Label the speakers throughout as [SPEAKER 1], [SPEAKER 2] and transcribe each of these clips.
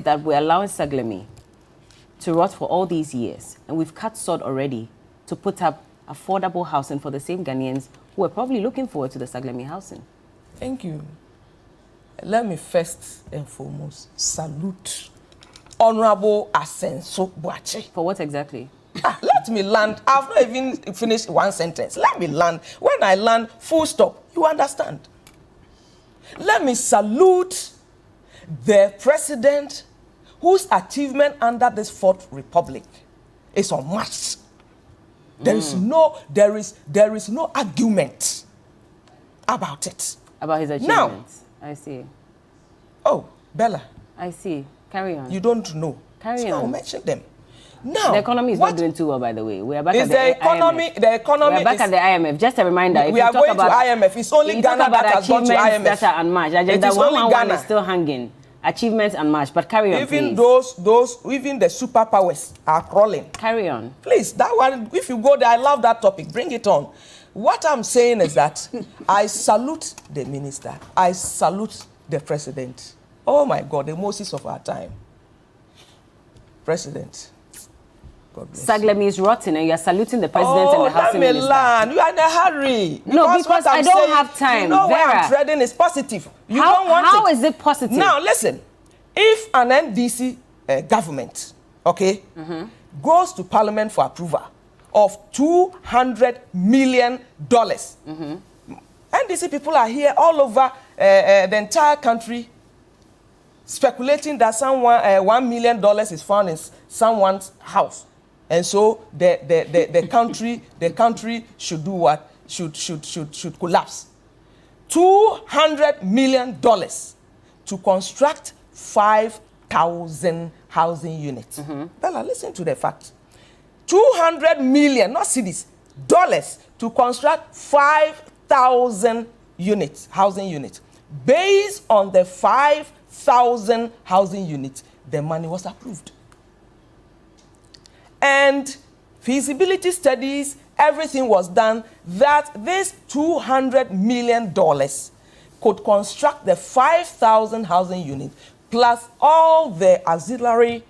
[SPEAKER 1] that we're allowing Saglemi to rot for all these years, and we've cut sod already to put up affordable housing for the same Ghanaians who are probably looking forward to the Saglemi housing?
[SPEAKER 2] Thank you. Let me first and foremost salute Honorable Asenso Boache.
[SPEAKER 1] For what exactly?
[SPEAKER 2] Let me land. I've not even finished one sentence. Let me land. When I land, full stop. You understand? Let me salute the president whose achievement under this Fourth Republic is unmatched. There is no argument about it.
[SPEAKER 1] About his achievements. Now, I see.
[SPEAKER 2] Oh, Bella.
[SPEAKER 1] I see. Carry on.
[SPEAKER 2] You don't know.
[SPEAKER 1] Carry on.
[SPEAKER 2] I'll mention them. Now,
[SPEAKER 1] the economy is not doing too well, by the way. We are back
[SPEAKER 2] at
[SPEAKER 1] the
[SPEAKER 2] economy.
[SPEAKER 1] IMF.
[SPEAKER 2] The economy.
[SPEAKER 1] We are back at the IMF. Just a reminder.
[SPEAKER 2] We are going to IMF. It's only Ghana that has gone to IMF.
[SPEAKER 1] That are unmatched. Agenda 111 is still hanging. Achievements unmatched. But carry on,
[SPEAKER 2] even
[SPEAKER 1] please.
[SPEAKER 2] Even the superpowers are crawling.
[SPEAKER 1] Carry on.
[SPEAKER 2] Please, that one. If you go there, I love that topic. Bring it on. What I'm saying is that I salute the minister. I salute the president. Oh my God, the Moses of our time. President. God bless.
[SPEAKER 1] Saglemi is rotten and you are saluting the president and the housing minister.
[SPEAKER 2] Land. You are in a hurry.
[SPEAKER 1] No, because I don't have time.
[SPEAKER 2] You know
[SPEAKER 1] Vera,
[SPEAKER 2] what I'm treading is positive. You
[SPEAKER 1] how,
[SPEAKER 2] don't want
[SPEAKER 1] how
[SPEAKER 2] it.
[SPEAKER 1] is it positive?
[SPEAKER 2] Now, listen. If an NDC government, okay, goes to Parliament for approval of $200 million, NDC people are here all over the entire country speculating that someone $1 million is found in someone's house, and so the country should do what? Should collapse. $200 million to construct 5,000 housing units. Bella, listen to the fact. 200 million, not cedis, dollars to construct 5,000 units, housing units. Based on the 5,000 housing units, the money was approved. And feasibility studies, everything was done that this $200 million could construct the 5,000 housing units plus all the auxiliary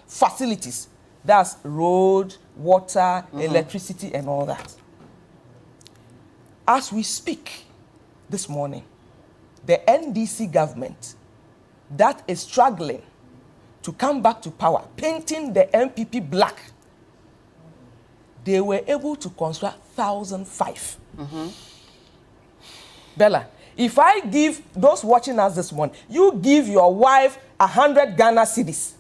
[SPEAKER 2] facilities. That's road, water, electricity, and all that. As we speak this morning, the NDC government that is struggling to come back to power, painting the MPP black, they were able to construct 1,005. Bella, if I give those watching us this morning, you give your wife 100 Ghana cedis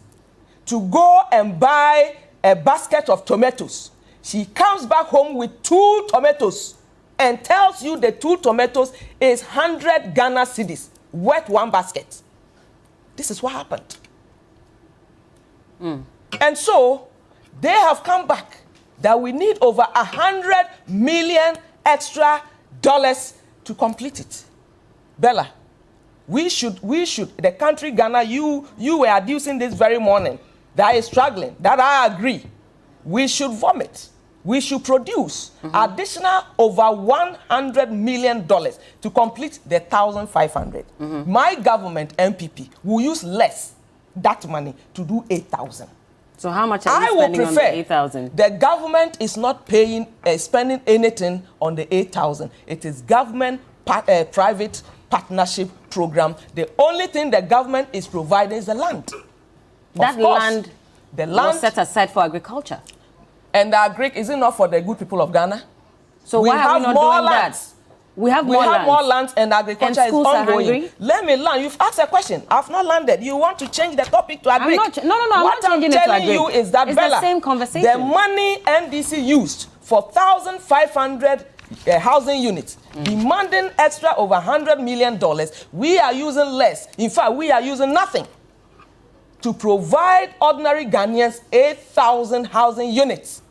[SPEAKER 2] to go and buy a basket of tomatoes. She comes back home with 2 tomatoes and tells you the 2 tomatoes is 100 Ghana cedis, worth 1 basket. This is what happened. And so they have come back that we need over $100 million extra dollars to complete it. Bella, we should, the country Ghana, you were adducing this very morning, that is struggling, that I agree. We should vomit. We should produce additional over $100 million to complete the 1,500. My government, MPP, will use less that money to do 8,000.
[SPEAKER 1] So how much are you spending on the 8,000?
[SPEAKER 2] The government is not paying, spending anything on the 8,000. It is government private partnership program. The only thing the government is providing is the land.
[SPEAKER 1] That land was set aside for agriculture.
[SPEAKER 2] And the agric, is it not for the good people of Ghana?
[SPEAKER 1] So why are we not doing that? We have more
[SPEAKER 2] land and agriculture is ongoing. Let me land. You've asked a question. I've not landed. You want to change the topic to agric.
[SPEAKER 1] I'm not changing it to agric. What I'm telling you
[SPEAKER 2] is that,
[SPEAKER 1] it's
[SPEAKER 2] Bella,
[SPEAKER 1] the same conversation.
[SPEAKER 2] The money NDC used for 1,500 housing units, demanding extra over $100 million, we are using less. In fact, we are using nothing to provide ordinary Ghanaians 8,000 housing units.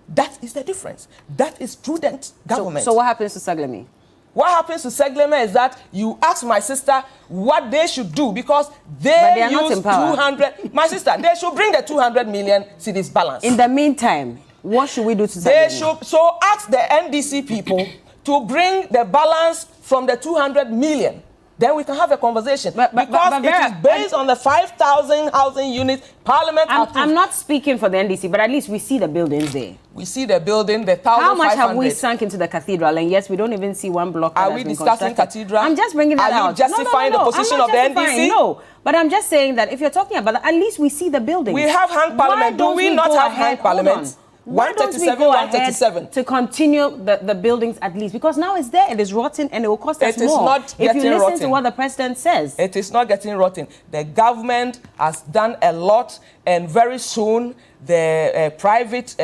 [SPEAKER 2] That is the difference. That is prudent government.
[SPEAKER 1] So what happens to Saglemi?
[SPEAKER 2] What happens to Saglemi is that you ask my sister what they should do because they use 200. My sister, they should bring the 200 million cedis balance.
[SPEAKER 1] In the meantime, what should we do to Saglemi?
[SPEAKER 2] They should so ask the NDC people to bring the balance from the 200 million then we can have a conversation.
[SPEAKER 1] But
[SPEAKER 2] Because it is based on the 5,000 housing units Parliament approved.
[SPEAKER 1] I'm not speaking for the NDC, but at least we see the buildings there.
[SPEAKER 2] We see the building, the 1,500.
[SPEAKER 1] How much have we sunk into the cathedral? And yes, we don't even see one block.
[SPEAKER 2] Are we discussing cathedral?
[SPEAKER 1] I'm just bringing that out.
[SPEAKER 2] Are you justifying the position of the NDC?
[SPEAKER 1] No, but I'm just saying that if you're talking about that, at least we see the buildings.
[SPEAKER 2] We have hang parliament. Do we not have hang parliament? 137, 137.
[SPEAKER 1] To continue the buildings at least, because now it's there, it is rotten, and it will cost us more.
[SPEAKER 2] It is not
[SPEAKER 1] if you
[SPEAKER 2] getting
[SPEAKER 1] listen
[SPEAKER 2] rotten.
[SPEAKER 1] to what the president says.
[SPEAKER 2] It is not getting rotten. The government has done a lot, and very soon the private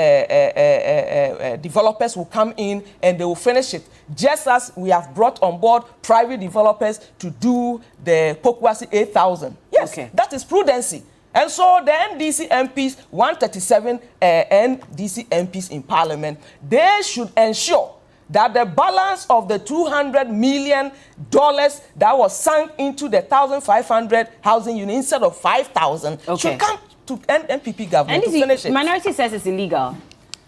[SPEAKER 2] developers will come in and they will finish it. Just as we have brought on board private developers to do the Pokwasi 8,000. Yes,
[SPEAKER 1] okay.
[SPEAKER 2] That is prudency. And so the NDC MPs, 137 NDC MPs in Parliament, they should ensure that the balance of the $200 million that was sunk into the 1,500 housing units instead of 5,000 should come to NPP government to finish it.
[SPEAKER 1] Minority says it's illegal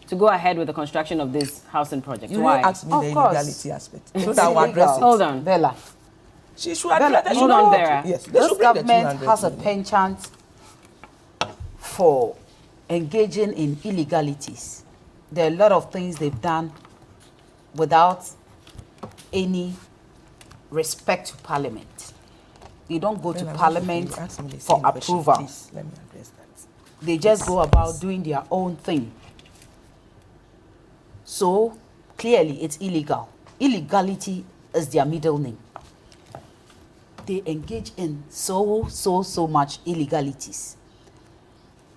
[SPEAKER 1] to go ahead with the construction of this housing project.
[SPEAKER 2] You
[SPEAKER 1] Why?
[SPEAKER 2] ask me the illegality aspect. So
[SPEAKER 3] It's
[SPEAKER 2] that will address it.
[SPEAKER 1] Hold on.
[SPEAKER 3] Bella.
[SPEAKER 2] She should address it.
[SPEAKER 1] Hold on, Vera.
[SPEAKER 2] Yes, they
[SPEAKER 3] This
[SPEAKER 2] should bring the
[SPEAKER 3] government
[SPEAKER 2] 200
[SPEAKER 3] has a
[SPEAKER 2] million.
[SPEAKER 3] penchant for engaging in illegalities. There are a lot of things they've done without any respect to Parliament. They don't go to
[SPEAKER 2] Well,
[SPEAKER 3] Parliament
[SPEAKER 2] you asked me the
[SPEAKER 3] for
[SPEAKER 2] same question.
[SPEAKER 3] approval.
[SPEAKER 2] Please, let me address that.
[SPEAKER 3] They just go about doing their own thing. So clearly it's illegal. Illegality is their middle name. They engage in so much illegalities.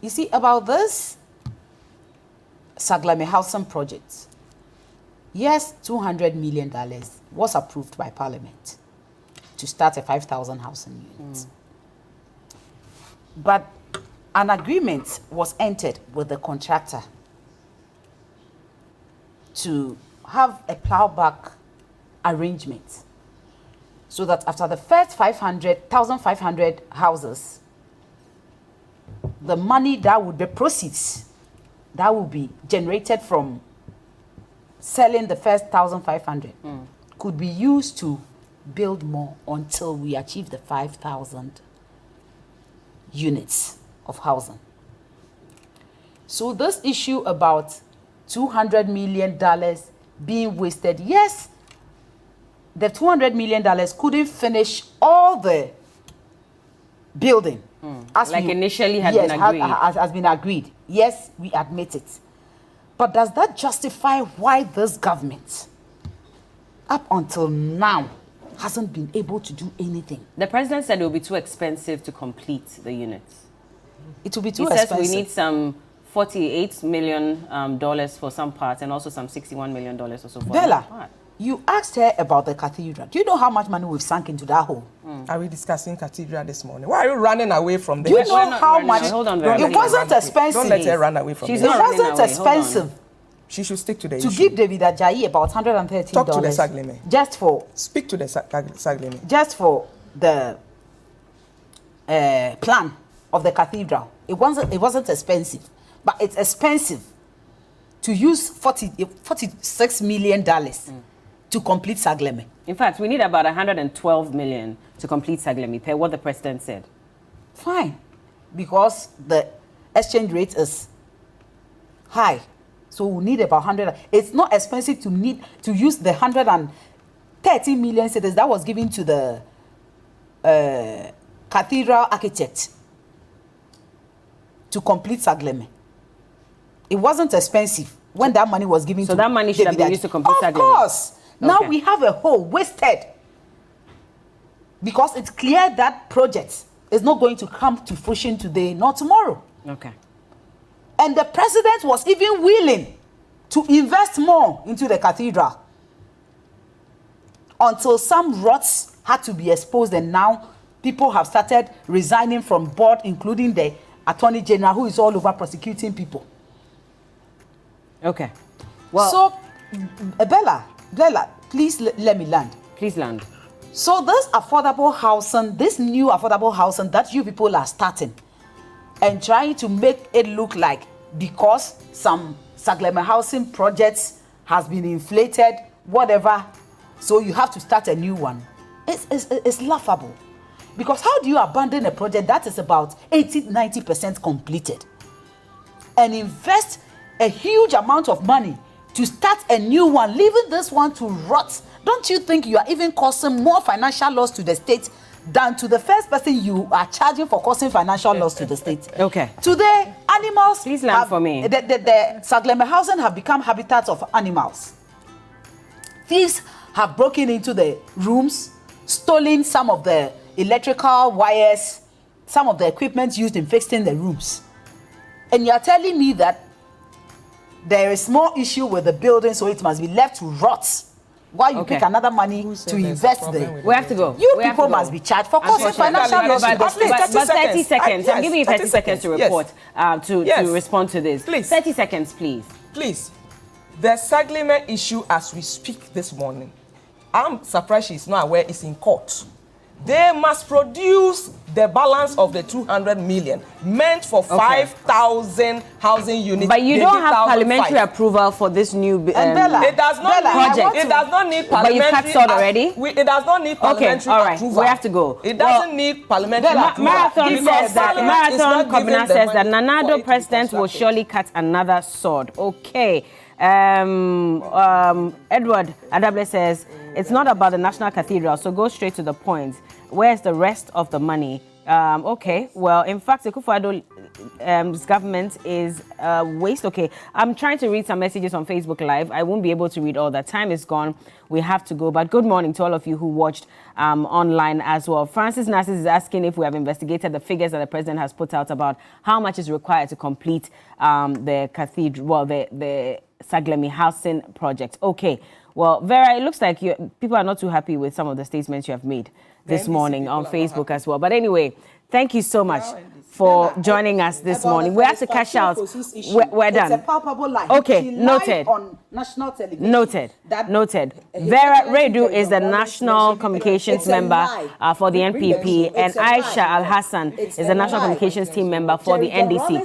[SPEAKER 3] You see, about this Saglemi housing project, yes, $200 million was approved by Parliament to start a 5,000 housing units. But an agreement was entered with the contractor to have a plowback arrangement so that after the first 1,500 houses, the money that would be proceeds that will be generated from selling the first 1,500 could be used to build more until we achieve the 5,000 units of housing. So this issue about $200 million being wasted, yes, the $200 million couldn't finish all the building. As
[SPEAKER 1] Like initially had been agreed.
[SPEAKER 3] Has been agreed. Yes, we admit it. But does that justify why this government, up until now, hasn't been able to do anything?
[SPEAKER 1] The president said it will be too expensive to complete the units.
[SPEAKER 3] It will be too
[SPEAKER 1] He
[SPEAKER 3] expensive.
[SPEAKER 1] says we need some $48 million dollars for some parts and also some $61 million or so for another
[SPEAKER 3] Bella,
[SPEAKER 1] part.
[SPEAKER 3] you asked her about the cathedral. Do you know how much money we've sunk into that hole?
[SPEAKER 2] Are we discussing Cathedral this morning? Why are you running away from the
[SPEAKER 3] Do you
[SPEAKER 2] issue?
[SPEAKER 3] know
[SPEAKER 1] not
[SPEAKER 3] how
[SPEAKER 1] running
[SPEAKER 3] much?
[SPEAKER 1] away. Hold on, Vera.
[SPEAKER 3] It
[SPEAKER 1] Don't
[SPEAKER 3] wasn't
[SPEAKER 2] Don't
[SPEAKER 3] expensive.
[SPEAKER 2] let her run away from
[SPEAKER 1] She's
[SPEAKER 2] the
[SPEAKER 3] It
[SPEAKER 1] not
[SPEAKER 2] issue.
[SPEAKER 1] running
[SPEAKER 3] wasn't
[SPEAKER 1] away. Hold on.
[SPEAKER 3] expensive
[SPEAKER 2] She should stick to the
[SPEAKER 3] to
[SPEAKER 2] issue.
[SPEAKER 3] give David Ajayi about $113.
[SPEAKER 2] Talk to the Saglemi.
[SPEAKER 3] Just for
[SPEAKER 2] Speak to the Saglemi.
[SPEAKER 3] the plan of the cathedral. It wasn't expensive, but it's expensive to use $46 million to complete Saglemi.
[SPEAKER 1] In fact, we need about $112 million to complete Saglemi, per what the president said.
[SPEAKER 3] Fine, because the exchange rate is high, so we need about 100. It's not expensive to use the 130 million cedis that was given to the cathedral architect to complete Saglemi. It wasn't expensive when that money was given to.
[SPEAKER 1] So that money should have been
[SPEAKER 3] David
[SPEAKER 1] used to complete Saglemi.
[SPEAKER 3] Of course. Now
[SPEAKER 1] Okay.
[SPEAKER 3] we have a hole wasted because it's clear that project is not going to come to fruition today, nor tomorrow.
[SPEAKER 1] Okay.
[SPEAKER 3] And the president was even willing to invest more into the cathedral until some rots had to be exposed, and now people have started resigning from board, including the Attorney General, who is all over prosecuting people.
[SPEAKER 1] Okay. Well,
[SPEAKER 3] So, Bella, please let me land.
[SPEAKER 1] please land.
[SPEAKER 3] So this affordable housing, this new affordable housing that you people are starting and trying to make it look like because some Saglemi housing projects has been inflated, whatever, so you have to start a new one. It's laughable. Because how do you abandon a project that is about 80-90% completed and invest a huge amount of money to start a new one, leaving this one to rot? Don't you think you are even causing more financial loss to the state than to the first person you are charging for causing financial loss to the state?
[SPEAKER 1] Okay.
[SPEAKER 3] Today, animals...
[SPEAKER 1] Please land for me.
[SPEAKER 3] The Saglemi housing have become habitats of animals. Thieves have broken into the rooms, stolen some of the electrical wires, some of the equipment used in fixing the rooms. And you are telling me that there is more issue with the building, so it must be left to rot while you pick another money to invest there.
[SPEAKER 1] We have to go.
[SPEAKER 3] You people must be charged for causing financial loss.
[SPEAKER 1] But 30 seconds. I'm giving you 30 seconds to report, to respond to this.
[SPEAKER 2] Please.
[SPEAKER 1] 30 seconds, please.
[SPEAKER 2] Please. The Saglemi issue as we speak this morning, I'm surprised she's not aware it's in court. They must produce the balance of the 200 million meant for 5,000 housing units.
[SPEAKER 1] But you don't have parliamentary approval for this new
[SPEAKER 2] it does not
[SPEAKER 1] project.
[SPEAKER 2] It does not need parliamentary.
[SPEAKER 1] But you've cut sort already?
[SPEAKER 2] It does not need parliamentary approval.
[SPEAKER 1] We have to go.
[SPEAKER 2] It doesn't need parliamentary approval.
[SPEAKER 1] Marathon Kobina says that Nanado president will surely cut another sword. Okay. Edward Adable says it's not about the National Cathedral, so go straight to the point. Where's the rest of the money? Okay, well, in fact, the Akufo-Addo's government is waste. Okay, I'm trying to read some messages on Facebook Live. I won't be able to read all that. Time is gone. We have to go. But good morning to all of you who watched online as well. Francis Narcis is asking if we have investigated the figures that the president has put out about how much is required to complete the cathedral, well, the Saglemi housing project. Okay, well, Vera, it looks like people are not too happy with some of the statements you have made this morning on Facebook as well. But anyway, thank you so much for joining us this morning. We have to cash out. We're done.
[SPEAKER 3] It's a palpable lie.
[SPEAKER 1] Okay, noted.
[SPEAKER 3] On national television.
[SPEAKER 1] Noted. Vera Redu is the national communications member for the NPP, and Aisha Al Hassan is the national communications team member for the NDC.